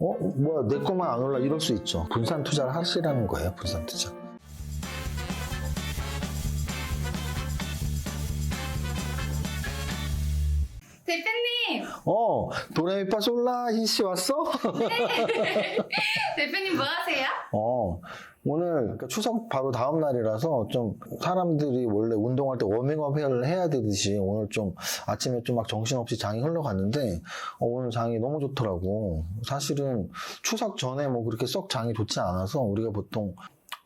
뭐야, 내 것만 안 올라 이럴 수 있죠. 분산 투자를 하시라는 거예요, 분산 투자. 대표님! 도레미파솔라 히씨 왔어? 대표님 뭐 하세요? 오늘 그러니까 추석 바로 다음 날이라서 좀 사람들이 원래 운동할 때 워밍업을 해야 되듯이 오늘 좀 아침에 좀 막 정신없이 장이 흘러갔는데 오늘 장이 너무 좋더라고. 사실은 추석 전에 뭐 그렇게 썩 장이 좋지 않아서 우리가 보통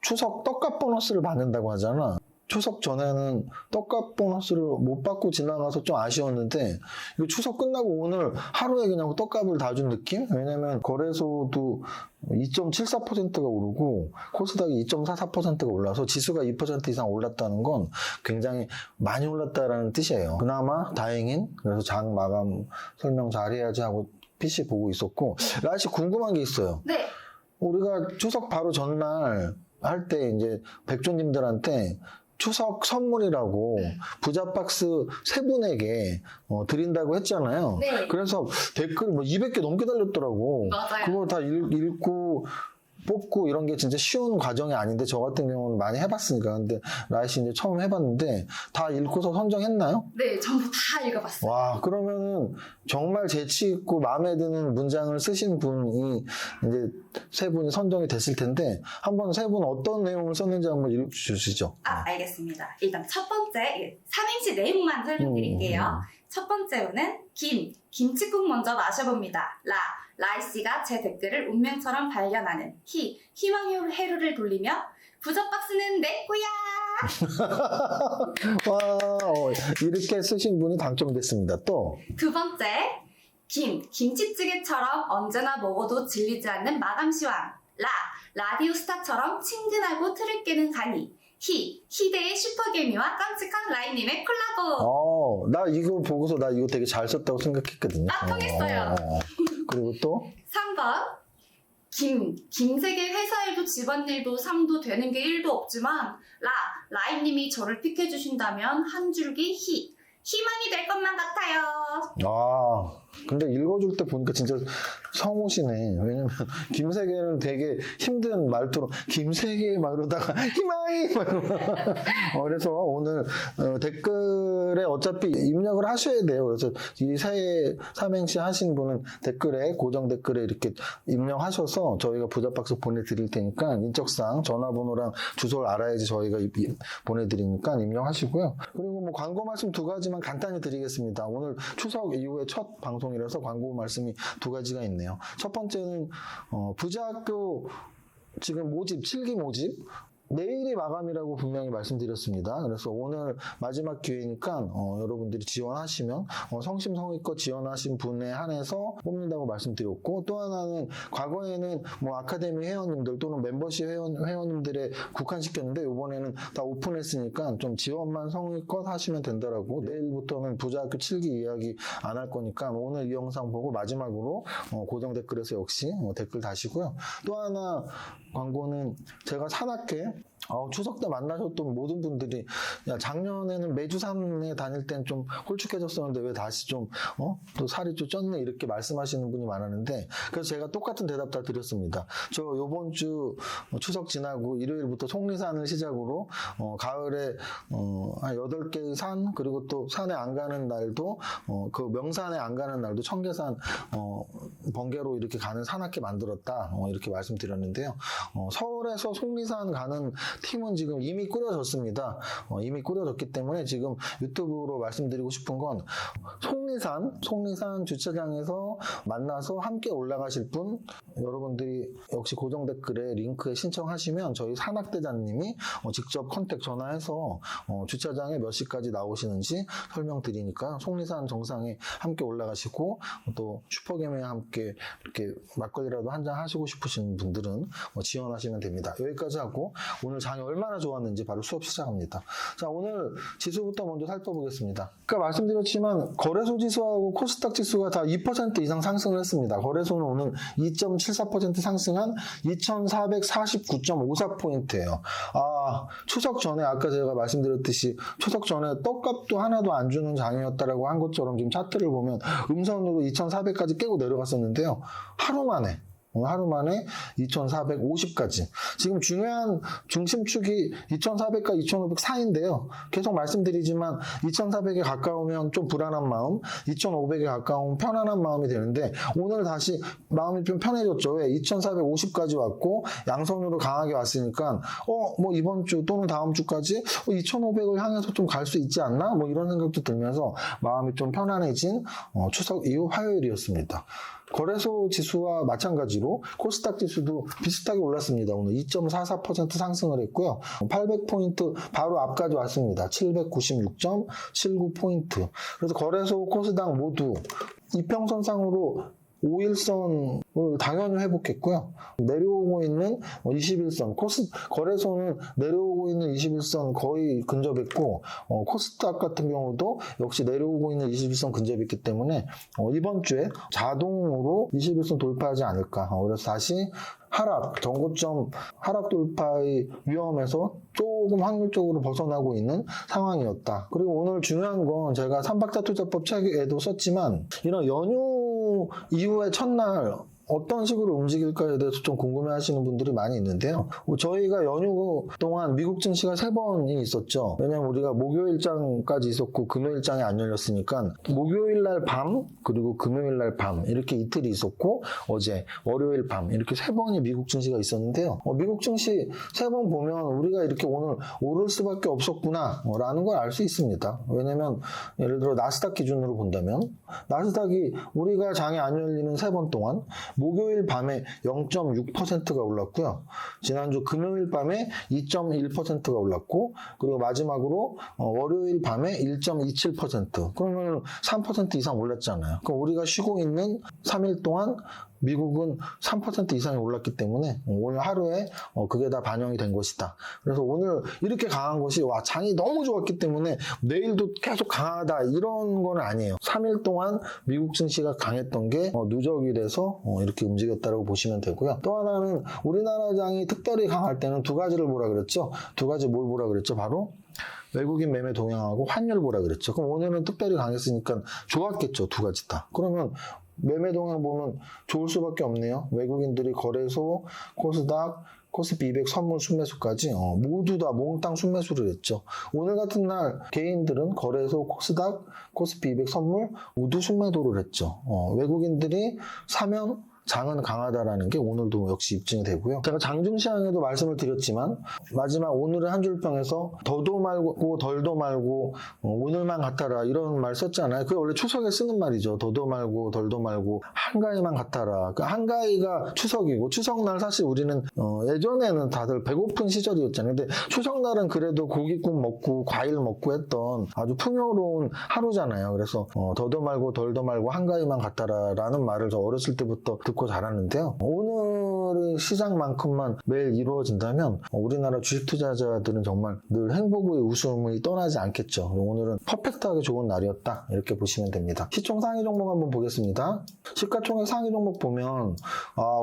추석 떡값 보너스를 받는다고 하잖아. 추석 전에는 떡값 보너스를 못 받고 지나가서 좀 아쉬웠는데 이거 추석 끝나고 오늘 하루에 그냥 떡값을 다 준 느낌? 왜냐면 거래소도 2.74%가 오르고 코스닥이 2.44%가 올라서 지수가 2% 이상 올랐다는 건 굉장히 많이 올랐다는 뜻이에요. 그나마 다행인, 그래서 장 마감 설명 잘해야지 하고 PC 보고 있었고, 라씨 궁금한 게 있어요. 네. 우리가 추석 바로 전날 할 때 이제 백조님들한테 추석 선물이라고 부자박스 3분에게 드린다고 했잖아요. 네. 그래서 댓글 뭐 200개 넘게 달렸더라고. 맞아요. 그걸 다 읽고 뽑고 이런 게 진짜 쉬운 과정이 아닌데 저 같은 경우는 많이 해봤으니까. 근데 라이씨 이제 처음 해봤는데 다 읽고서 선정했나요? 네, 전부 다 읽어봤어요. 와, 그러면은 정말 재치 있고 마음에 드는 문장을 쓰신 분이 이제 3분이 선정이 됐을 텐데 한번 3분 어떤 내용을 썼는지 한번 읽어주시죠. 알겠습니다. 일단 첫 번째, 삼행시 내용만 설명드릴게요. 첫 번째로는 김치국 먼저 마셔봅니다. 라이씨가 제 댓글을 운명처럼 발견하는 희망 회로를 돌리며 부자박스는 내 거야! 와, 이렇게 쓰신 분이 당첨됐습니다. 또 두 번째, 김치찌개처럼 언제나 먹어도 질리지 않는 마담시왕. 라디오 스타처럼 친근하고 틀을 깨는 강의. 희대의 슈퍼개미와 깜찍한 라인님의 콜라보. 나 이거 보고서 나 이거 되게 잘 썼다고 생각했거든요. 통했어요. 그리고 또 3번, 김세계 회사 일도 집안일도 상도 되는 게 1도 없지만 라인님이 저를 픽해주신다면 한 줄기 희망이 될 것만 같아요. 근데 읽어줄 때 보니까 진짜 성우시네. 왜냐면 김세계는 되게 힘든 말투로 김세계 막 이러다가 희망이 막 이러고 그래서 오늘 댓글에 어차피 입력을 하셔야 돼요. 그래서 이 새해 삼행시 하신 분은 댓글에 고정 댓글에 이렇게 입력하셔서 저희가 부자박스 보내드릴 테니까 인적사항 전화번호랑 주소를 알아야지 저희가 보내드리니까 입력하시고요. 그리고 뭐 광고 말씀 2가지만 간단히 드리겠습니다. 오늘 추석 이후에 첫 방송이라서 광고 말씀이 2가지가 있네요. 첫 번째는 부자학교 지금 모집 7기 모집 내일이 마감이라고 분명히 말씀드렸습니다. 그래서 오늘 마지막 기회니까 여러분들이 지원하시면 성심성의껏 지원하신 분에 한해서 뽑는다고 말씀드렸고, 또 하나는 과거에는 뭐 아카데미 회원님들 또는 멤버십 회원님들에 국한시켰는데 이번에는 다 오픈했으니까 좀 지원만 성의껏 하시면 된다라고. 내일부터는 부자학교 7기 이야기 안 할 거니까 오늘 이 영상 보고 마지막으로 고정 댓글에서 역시 댓글 다시고요. 또 하나 광고는 제가 산악회 추석 때 만나셨던 모든 분들이 야, 작년에는 매주 산에 다닐 땐 좀 홀쭉해졌었는데 왜 다시 좀 또 살이 좀 쪘네 이렇게 말씀하시는 분이 많았는데, 그래서 제가 똑같은 대답 다 드렸습니다. 저 요번 주 추석 지나고 일요일부터 속리산을 시작으로 가을에 한 8개의 산, 그리고 또 산에 안 가는 날도 그 명산에 안 가는 날도 청계산 번개로 이렇게 가는 산악회 만들었다 이렇게 말씀드렸는데요. 서울에서 속리산 가는 팀은 지금 이미 꾸려졌습니다. 이미 꾸려졌기 때문에 지금 유튜브로 말씀드리고 싶은 건 속리산 주차장에서 만나서 함께 올라가실 분, 여러분들이 역시 고정 댓글에 링크에 신청하시면 저희 산악대장님이 직접 컨택 전화해서 주차장에 몇 시까지 나오시는지 설명드리니까 속리산 정상에 함께 올라가시고 또 슈퍼게임에 함께 이렇게 막걸리라도 한잔 하시고 싶으신 분들은 지원하시면 됩니다. 여기까지 하고 오늘 장이 얼마나 좋았는지 바로 수업 시작합니다. 자, 오늘 지수부터 먼저 살펴보겠습니다. 아까 말씀드렸지만 거래소 지수하고 코스닥 지수가 다 2% 이상 상승을 했습니다. 거래소는 오늘 2.74% 상승한 2449.54포인트예요. 추석 전에 아까 제가 말씀드렸듯이 추석 전에 떡값도 하나도 안 주는 장이었다라고 한 것처럼 지금 차트를 보면 음선으로 2400까지 깨고 내려갔었는데요. 하루 만에 오늘 하루 만에 2,450까지. 지금 중요한 중심축이 2,400과 2,500 사이인데요. 계속 말씀드리지만 2,400에 가까우면 좀 불안한 마음, 2,500에 가까우면 편안한 마음이 되는데 오늘 다시 마음이 좀 편해졌죠. 왜? 2,450까지 왔고 양선으로 강하게 왔으니까 뭐 이번 주 또는 다음 주까지 2,500을 향해서 좀 갈 수 있지 않나? 뭐 이런 생각도 들면서 마음이 좀 편안해진 추석 이후 화요일이었습니다. 거래소 지수와 마찬가지로 코스닥 지수도 비슷하게 올랐습니다. 오늘 2.44% 상승을 했고요. 800포인트 바로 앞까지 왔습니다. 796.79포인트. 그래서 거래소, 코스닥 모두 이평선상으로 5일선을 당연히 회복했고요. 내려오고 있는 21선, 거래소는 내려오고 있는 21선 거의 근접했고, 코스닥 같은 경우도 역시 내려오고 있는 21선 근접했기 때문에, 이번 주에 자동으로 21선 돌파하지 않을까. 그래서 다시 전고점 하락 돌파의 위험에서 조금 확률적으로 벗어나고 있는 상황이었다. 그리고 오늘 중요한 건 제가 3박자 투자법 책에도 썼지만 이런 연휴 이후의 첫날 어떤 식으로 움직일까에 대해서 좀 궁금해하시는 분들이 많이 있는데요. 저희가 연휴 동안 미국 증시가 3번이 있었죠. 왜냐하면 우리가 목요일장까지 있었고 금요일장이 안 열렸으니까 목요일날 밤 그리고 금요일날 밤 이렇게 이틀이 있었고 어제 월요일 밤 이렇게 3번이 미국 증시가 있었는데요. 미국 증시 3번 보면 우리가 이렇게 오늘 오를 수밖에 없었구나 라는 걸 알 수 있습니다. 왜냐하면 예를 들어 나스닥 기준으로 본다면 나스닥이 우리가 장이 안 열리는 3번 동안 목요일 밤에 0.6%가 올랐고요. 지난주 금요일 밤에 2.1%가 올랐고 그리고 마지막으로 월요일 밤에 1.27% 그러면 3% 이상 올랐잖아요. 그럼 우리가 쉬고 있는 3일 동안 미국은 3% 이상이 올랐기 때문에 오늘 하루에 그게 다 반영이 된 것이다. 그래서 오늘 이렇게 강한 것이 장이 너무 좋았기 때문에 내일도 계속 강하다 이런 건 아니에요. 3일 동안 미국 증시가 강했던 게 누적이 돼서 이렇게 움직였다고 보시면 되고요. 또 하나는 우리나라 장이 특별히 강할 때는 두 가지를 보라 그랬죠. 두 가지 뭘 보라 그랬죠? 바로 외국인 매매 동향하고 환율 보라 그랬죠. 그럼 오늘은 특별히 강했으니까 좋았겠죠. 두 가지 다. 그러면 매매 동향 보면 좋을 수밖에 없네요. 외국인들이 거래소, 코스닥, 코스피 200 선물 순매수까지 모두 다 몽땅 순매수를 했죠. 오늘 같은 날 개인들은 거래소, 코스닥, 코스피 200 선물 모두 순매도를 했죠. 외국인들이 사면 장은 강하다라는 게 오늘도 역시 입증이 되고요. 제가 장중시황에도 말씀을 드렸지만 마지막 오늘의 한 줄평에서 더도 말고 덜도 말고 오늘만 같아라 이런 말 썼잖아요. 그게 원래 추석에 쓰는 말이죠. 더도 말고 덜도 말고 한가위만 같아라. 그 한가위가 추석이고 추석날 사실 우리는 예전에는 다들 배고픈 시절이었잖아요. 근데 추석날은 그래도 고깃국 먹고 과일 먹고 했던 아주 풍요로운 하루잖아요. 그래서 더도 말고 덜도 말고 한가위만 같아라라는 말을 저 어렸을 때부터 듣고 자랐는데요. 오늘의 시장만큼만 매일 이루어진다면 우리나라 주식 투자자들은 정말 늘 행복의 웃음이 떠나지 않겠죠. 오늘은 퍼펙트하게 좋은 날이었다 이렇게 보시면 됩니다. 시총 상위 종목 한번 보겠습니다. 시가총액 상위 종목 보면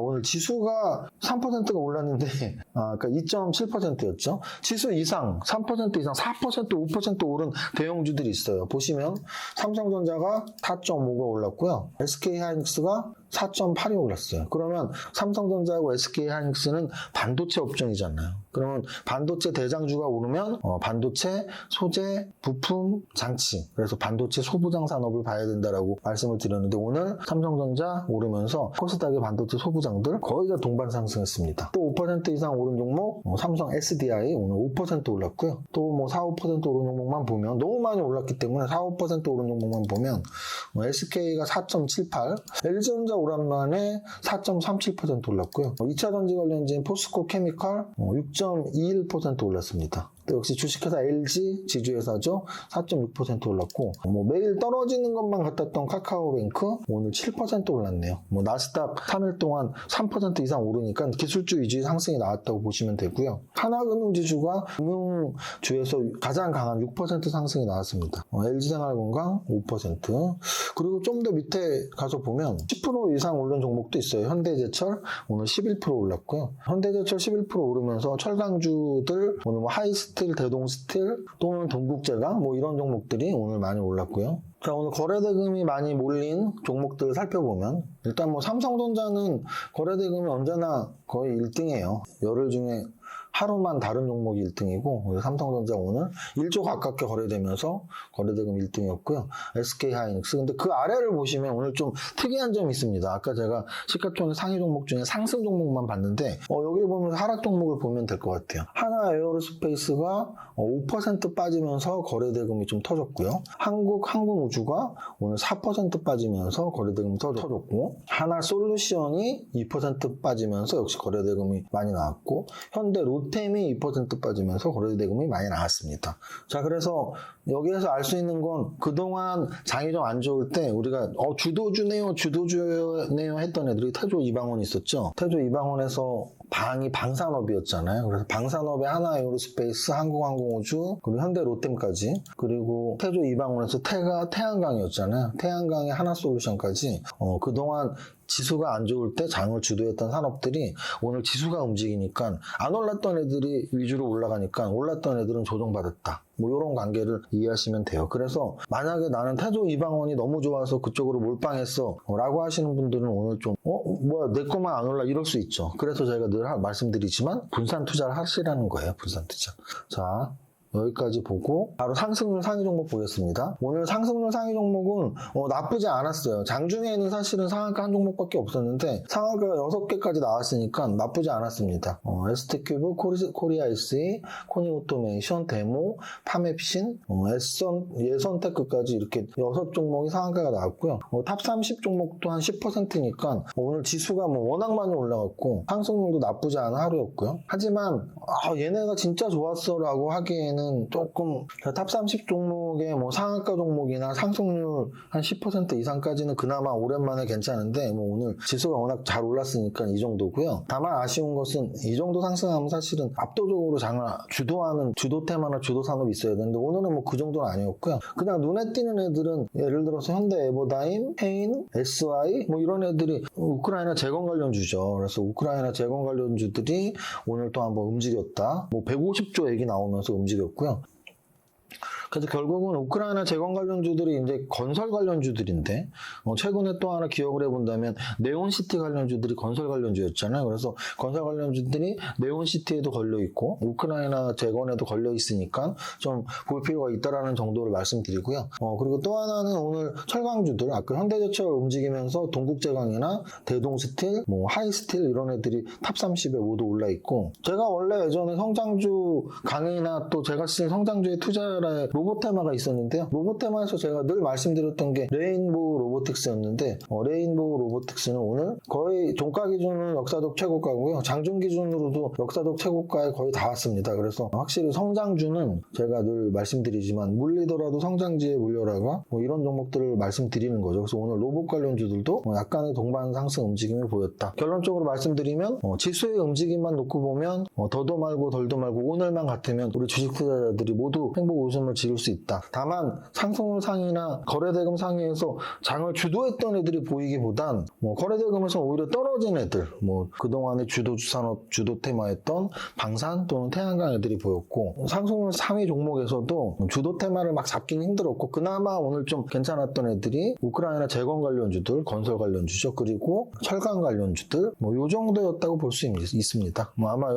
오늘 지수가 3%가 올랐는데 그러니까 2.7%였죠. 지수 이상 3% 이상 4% 5% 오른 대형주들이 있어요. 보시면 삼성전자가 4.5가 올랐고요. SK하이닉스가 4.8이 올랐어요. 그러면 삼성전자하고 SK하이닉스는 반도체 업종이잖아요. 그러면 반도체 대장주가 오르면 반도체, 소재, 부품, 장치 그래서 반도체 소부장 산업을 봐야 된다라고 말씀을 드렸는데 오늘 삼성전자 오르면서 코스닥의 반도체 소부장들 거의 다 동반 상승했습니다. 또 5% 이상 오른 종목 삼성 SDI 오늘 5% 올랐고요. 또 뭐 4, 5% 오른 종목만 보면 너무 많이 올랐기 때문에 4, 5% 오른 종목만 보면 SK가 4.78, LG전자 오랜만에 4.37% 올랐고요. 2차전지 관련주인 포스코 케미칼 6.21% 올랐습니다. 또 역시 주식회사 LG 지주회사죠. 4.6% 올랐고 매일 떨어지는 것만 같았던 카카오뱅크 오늘 7% 올랐네요. 나스닥 3일 동안 3% 이상 오르니까 기술주 위주의 상승이 나왔다고 보시면 되고요. 하나금융지주가 금융주에서 가장 강한 6% 상승이 나왔습니다. LG생활건강 5% 그리고 좀 더 밑에 가서 보면 10% 이상 오른 종목도 있어요. 현대제철 오늘 11% 올랐고요. 현대제철 11% 오르면서 철강주들 오늘 하이스타 스틸, 대동 스틸 또는 동국제강 뭐 이런 종목들이 오늘 많이 올랐고요. 자, 오늘 거래대금이 많이 몰린 종목들을 살펴보면 일단 뭐 삼성전자는 거래대금이 언제나 거의 1등이에요. 열흘 중에 하루만 다른 종목이 1등이고 삼성전자 오늘 1조 가깝게 거래되면서 거래대금 1등이었고요. SK하이닉스. 근데 그 아래를 보시면 오늘 좀 특이한 점이 있습니다. 아까 제가 시가총액 상위 종목 중에 상승 종목만 봤는데 여기를 보면 하락 종목을 보면 될 것 같아요. 하나 에어로스페이스가 5% 빠지면서 거래대금이 좀 터졌고요. 항공우주가 오늘 4% 빠지면서 거래대금이 터졌고 하나 솔루션이 2% 빠지면서 역시 거래대금이 많이 나왔고 현대 롯템이 2% 빠지면서 거래대금이 많이 나왔습니다. 자, 그래서 여기에서 알 수 있는 건 그동안 장이 좀 안 좋을 때 우리가 주도주네요 했던 애들이 태조 이방원이 있었죠. 태조 이방원에서 방산업이었잖아요. 그래서 방산업에 하나 에어로스페이스, 항공우주, 그리고 현대 롯데까지, 그리고 태조 이방원에서 태양광이었잖아요. 태양광의 하나솔루션까지 그동안 지수가 안 좋을 때 장을 주도했던 산업들이 오늘 지수가 움직이니까 안 올랐던 애들이 위주로 올라가니까 올랐던 애들은 조정받았다. 뭐 이런 관계를 이해하시면 돼요. 그래서 만약에 나는 태조 이방원이 너무 좋아서 그쪽으로 몰빵했어 라고 하시는 분들은 오늘 좀 뭐야 내 것만 안 올라 이럴 수 있죠. 그래서 저희가 늘 말씀드리지만 분산 투자를 하시라는 거예요. 분산 투자. 자, 여기까지 보고 바로 상승률 상위 종목 보겠습니다. 오늘 상승률 상위 종목은 나쁘지 않았어요. 장중에는 사실은 상한가 한 종목밖에 없었는데 상한가가 6개까지 나왔으니까 나쁘지 않았습니다. ST큐브, 코리아SE, 코니오토메이션, 데모, 파맵신, 예선테크까지 이렇게 6종목이 상한가가 나왔고요. 탑 30 종목도 한 10%니까 오늘 지수가 워낙 많이 올라갔고 상승률도 나쁘지 않은 하루였고요. 하지만 얘네가 진짜 좋았어 라고 하기에는 조금 탑 30 종목의 상한가 종목이나 상승률 한 10% 이상까지는 그나마 오랜만에 괜찮은데 오늘 지수가 워낙 잘 올랐으니까 이 정도고요. 다만 아쉬운 것은 이 정도 상승하면 사실은 압도적으로 장을 주도하는 주도 테마나 주도 산업이 있어야 되는데 오늘은 그 정도는 아니었고요. 그냥 눈에 띄는 애들은 예를 들어서 현대 에버다임, 헤인, SY 이런 애들이 우크라이나 재건 관련주죠. 그래서 우크라이나 재건 관련주들이 오늘 또 한번 움직였다. 150조 얘기 나오면서 움직였고요. 그래서 결국은 우크라이나 재건 관련주들이 이제 건설 관련주들인데 최근에 또 하나 기억을 해본다면 네온시티 관련주들이 건설 관련주였잖아요. 그래서 건설 관련주들이 네온시티에도 걸려있고 우크라이나 재건에도 걸려있으니까 좀 볼 필요가 있다라는 정도를 말씀드리고요. 그리고 또 하나는 오늘 철강주들 아까 현대제철 움직이면서 동국제강이나 대동스틸, 하이스틸 이런 애들이 탑 30에 모두 올라있고 제가 원래 예전에 성장주 강의나 또 제가 쓴 성장주의 투자라에 로보테마가 있었는데요. 로보테마에서 제가 늘 말씀드렸던 게 레인보우 로보틱스였는데 레인보우 로보틱스는 오늘 거의 종가 기준으로 역사적 최고가고요. 장중 기준으로도 역사적 최고가에 거의 다 왔습니다. 그래서 확실히 성장주는 제가 늘 말씀드리지만 물리더라도 성장지에 물려라가 이런 종목들을 말씀드리는 거죠. 그래서 오늘 로봇 관련주들도 약간의 동반 상승 움직임을 보였다. 결론적으로 말씀드리면 지수의 움직임만 놓고 보면 더도 말고 덜도 말고 오늘만 같으면 우리 주식 투자자들이 모두 행복 웃음을 지을 수 있다. 다만 상승률 상위나 거래대금 상위에서 장을 주도했던 애들이 보이기보단 거래대금에서 오히려 떨어진 애들 그동안의 주도주산업 주도 테마였던 방산 또는 태양광 애들이 보였고 상승률 상위 종목에서도 주도 테마를 막 잡긴 힘들었고 그나마 오늘 좀 괜찮았던 애들이 우크라이나 재건 관련주들 건설 관련주죠. 그리고 철강 관련주들 요 정도였다고 볼 수 있습니다. 아마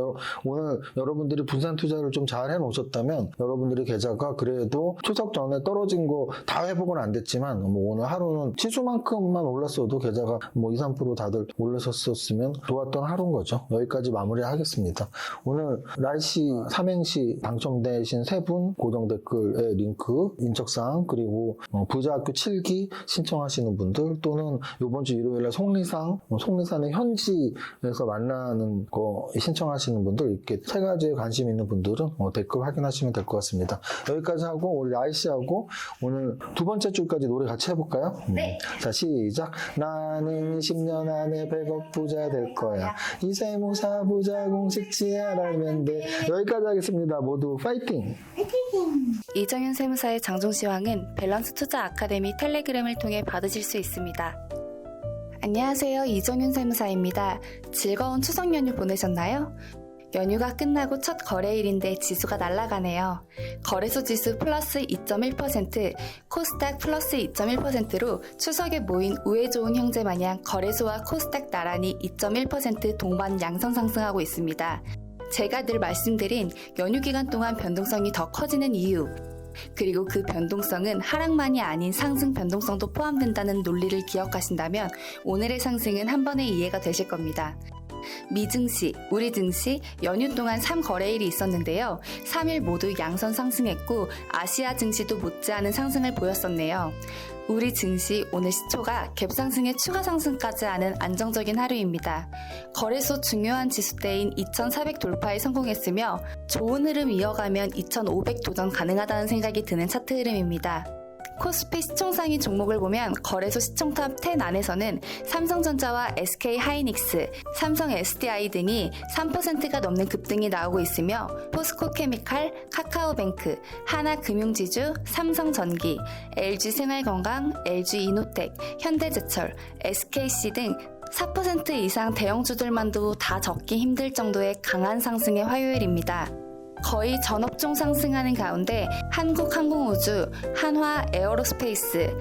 오늘 여러분들이 분산 투자를 좀 잘 해놓으셨다면 여러분들의 계좌가 그래도 추석 전에 떨어진 거 다 회복은 안 됐지만 오늘 하루는 지수만큼만 올랐어도 계좌가 2, 3% 다들 올르셨었으면 좋았던 하루인 거죠. 여기까지 마무리하겠습니다. 오늘 라이시 삼행시 당첨되신 3분 고정 댓글에 링크 인적사항 그리고 부자학교 7기 신청하시는 분들 또는 이번 주 일요일에 속리산의 현지에서 만나는 거 신청하시는 분들 이렇게 3가지에 관심 있는 분들은 댓글 확인하시면 될 것 같습니다. 여기까지 하고 우리 라이씨하고 오늘 2번째 줄까지 노래 같이 해볼까요? 네. 자, 시작. 나는 10년 안에 100억 부자 될 거야. 이세무사 부자 공식지 알면 돼. 여기까지 하겠습니다. 모두 파이팅! 이정윤 세무사의 장종시황은 밸런스 투자 아카데미 텔레그램을 통해 받으실 수 있습니다. 안녕하세요. 이정윤 세무사입니다. 즐거운 추석 연휴 보내셨나요? 연휴가 끝나고 첫 거래일인데 지수가 날아가네요. 거래소 지수 플러스 2.1%, 코스닥 플러스 2.1%로 추석에 모인 우애 좋은 형제 마냥 거래소와 코스닥 나란히 2.1% 동반 양성 상승하고 있습니다. 제가 늘 말씀드린 연휴 기간 동안 변동성이 더 커지는 이유, 그리고 그 변동성은 하락만이 아닌 상승 변동성도 포함된다는 논리를 기억하신다면 오늘의 상승은 한 번에 이해가 되실 겁니다. 미 증시, 우리 증시 연휴 동안 3거래일이 있었는데요. 3일 모두 양선 상승했고 아시아 증시도 못지않은 상승을 보였었네요. 우리 증시 오늘 시초가 갭상승에 추가 상승까지 하는 안정적인 하루입니다. 거래소 중요한 지수대인 2400 돌파에 성공했으며 좋은 흐름 이어가면 2500 도전 가능하다는 생각이 드는 차트 흐름입니다. 코스피 시총상위 종목을 보면 거래소 시총탑 10 안에서는 삼성전자와 SK하이닉스, 삼성 SDI 등이 3%가 넘는 급등이 나오고 있으며 포스코케미칼, 카카오뱅크, 하나금융지주, 삼성전기, LG생활건강, LG이노텍, 현대제철, SKC 등 4% 이상 대형주들만도 다 적기 힘들 정도의 강한 상승의 화요일입니다. 거의 전업종 상승하는 가운데 한국항공우주, 한화 에어로스페이스,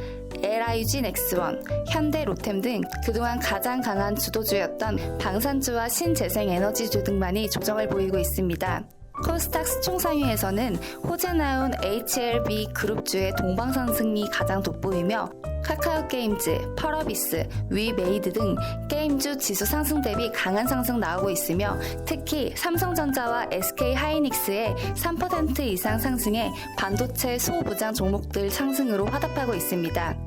LIG 넥스원, 현대 로템 등 그동안 가장 강한 주도주였던 방산주와 신재생에너지주 등만이 조정을 보이고 있습니다. 코스닥 시총상위에서는 호재 나온 HLB 그룹주의 동방상승이 가장 돋보이며 카카오게임즈, 펄어비스, 위메이드 등 게임주 지수 상승 대비 강한 상승 나오고 있으며 특히 삼성전자와 SK하이닉스의 3% 이상 상승에 반도체 소부장 종목들 상승으로 화답하고 있습니다.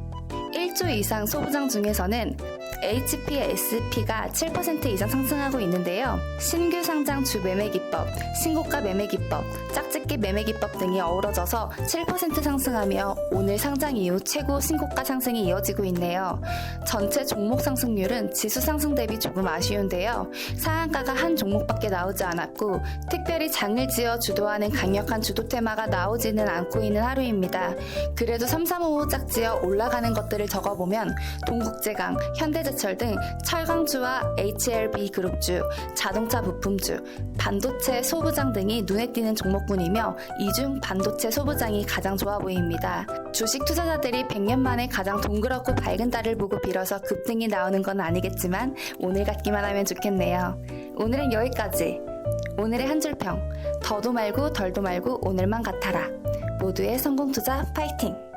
1조 이상 소부장 중에서는 HPSP가 7% 이상 상승하고 있는데요. 신규 상장 주 매매 기법, 신고가 매매 기법, 짝짓기 매매 기법 등이 어우러져서 7% 상승하며 오늘 상장 이후 최고 신고가 상승이 이어지고 있네요. 전체 종목 상승률은 지수 상승 대비 조금 아쉬운데요. 상한가가 한 종목밖에 나오지 않았고 특별히 장을 지어 주도하는 강력한 주도 테마가 나오지는 않고 있는 하루입니다. 그래도 3355 짝지어 올라가는 것들을 적어보면 동국제강, 현대제철 등 철강주와 HLB 그룹주, 자동차 부품주, 반도체 소부장 등이 눈에 띄는 종목군이며 이 중 반도체 소부장이 가장 좋아 보입니다. 주식 투자자들이 100년 만에 가장 동그랗고 밝은 달을 보고 빌어서 급등이 나오는 건 아니겠지만 오늘 같기만 하면 좋겠네요. 오늘은 여기까지. 오늘의 한 줄평. 더도 말고 덜도 말고 오늘만 같아라. 모두의 성공 투자 파이팅!